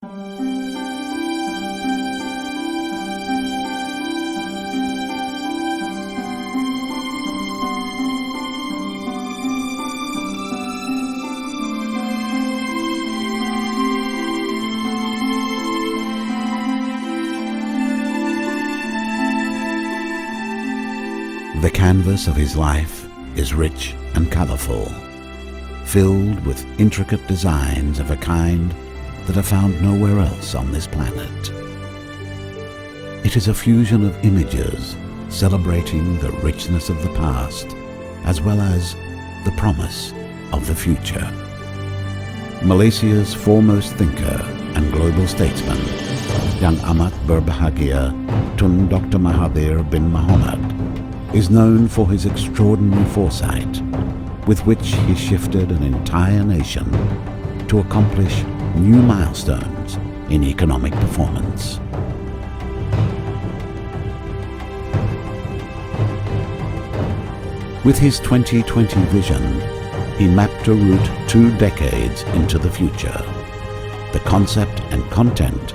The canvas of his life is rich and colorful, filled with intricate designs of a kind that are found nowhere else on this planet. It is a fusion of images celebrating the richness of the past as well as the promise of the future. Malaysia's foremost thinker and global statesman, Yang Amat Berbahagia Tun Dr. Mahathir bin Mohamad, is known for his extraordinary foresight with which he shifted an entire nation to accomplish new milestones in economic performance. With his 2020 vision, he mapped a route 2 decades into the future, the concept and content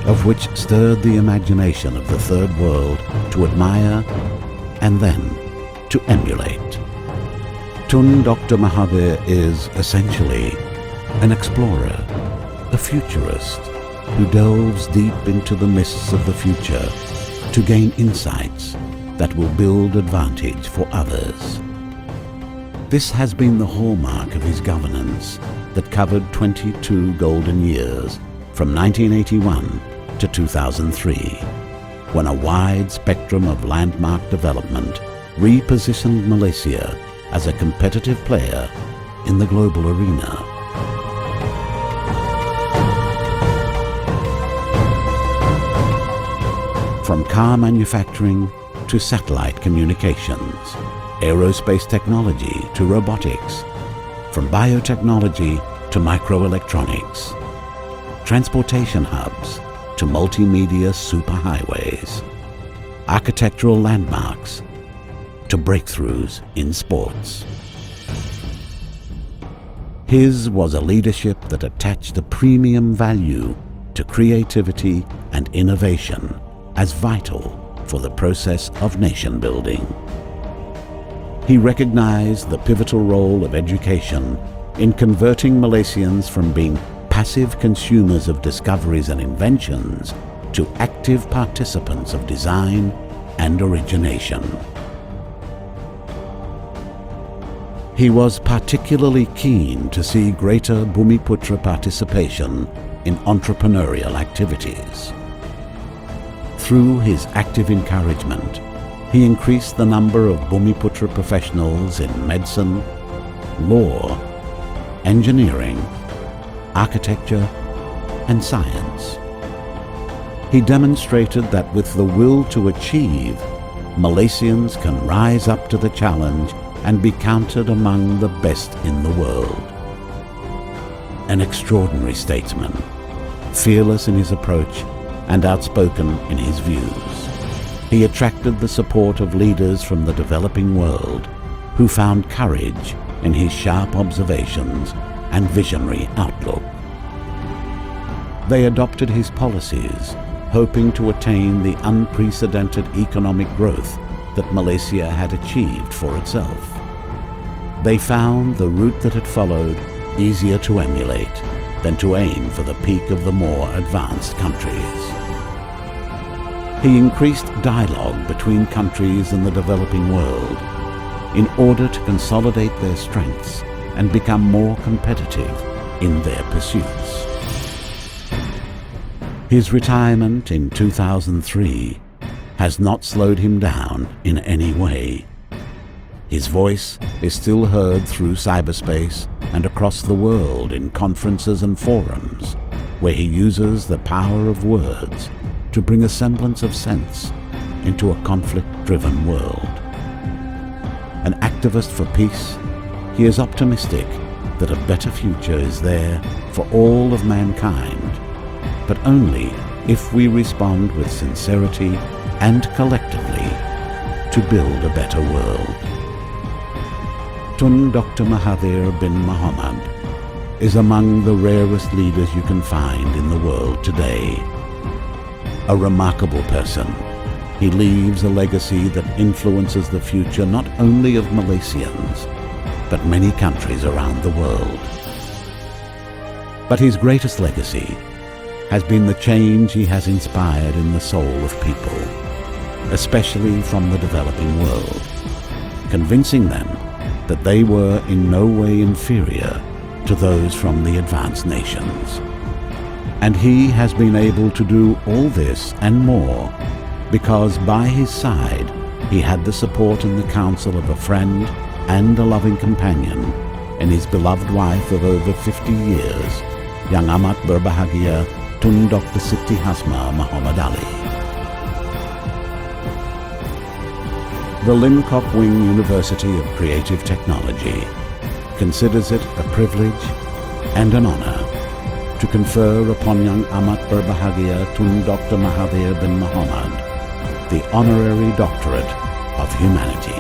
of which stirred the imagination of the Third World to admire and then to emulate. Tun Dr. Mahathir is essentially an explorer, a futurist who delves deep into the mists of the future to gain insights that will build advantage for others. This has been the hallmark of his governance that covered 22 golden years from 1981 to 2003. When a wide spectrum of landmark development repositioned Malaysia as a competitive player in the global arena. From car manufacturing to satellite communications, aerospace technology to robotics, from biotechnology to microelectronics, transportation hubs to multimedia superhighways, architectural landmarks to breakthroughs in sports. His was a leadership that attached a premium value to creativity and innovation as vital for the process of nation building. He recognized the pivotal role of education in converting Malaysians from being passive consumers of discoveries and inventions to active participants of design and origination. He was particularly keen to see greater Bumiputra participation in entrepreneurial activities. Through his active encouragement, he increased the number of Bumiputra professionals in medicine, law, engineering, architecture, and science. He demonstrated that with the will to achieve, Malaysians can rise up to the challenge and be counted among the best in the world. An extraordinary statesman, fearless in his approach and outspoken in his views, he attracted the support of leaders from the developing world who found courage in his sharp observations and visionary outlook. They adopted his policies, hoping to attain the unprecedented economic growth that Malaysia had achieved for itself. They found the route that it followed easier to emulate than to aim for the peak of the more advanced countries. He increased dialogue between countries in the developing world in order to consolidate their strengths and become more competitive in their pursuits. His retirement in 2003 has not slowed him down in any way. His voice is still heard through cyberspace and across the world in conferences and forums, where he uses the power of words to bring a semblance of sense into a conflict-driven world. An activist for peace, he is optimistic that a better future is there for all of mankind, but only if we respond with sincerity and collectively to build a better world. Tun Dr. Mahathir bin Mohamad is among the rarest leaders you can find in the world today. A remarkable person, he leaves a legacy that influences the future not only of Malaysians, but many countries around the world. But his greatest legacy has been the change he has inspired in the soul of people, especially from the developing world, convincing them that they were in no way inferior to those from the advanced nations. And he has been able to do all this and more because by his side he had the support and the counsel of a friend and a loving companion in his beloved wife of over 50 years, Yang Amat Berbahagia Tun Dr. Siti Hasma Muhammad Ali. The Lim Kok Wing University of Creative Technology considers it a privilege and an honor to confer upon Yang Amat Berbahagia Tun Dr. Mahathir bin Muhammad the Honorary Doctorate of Humanity.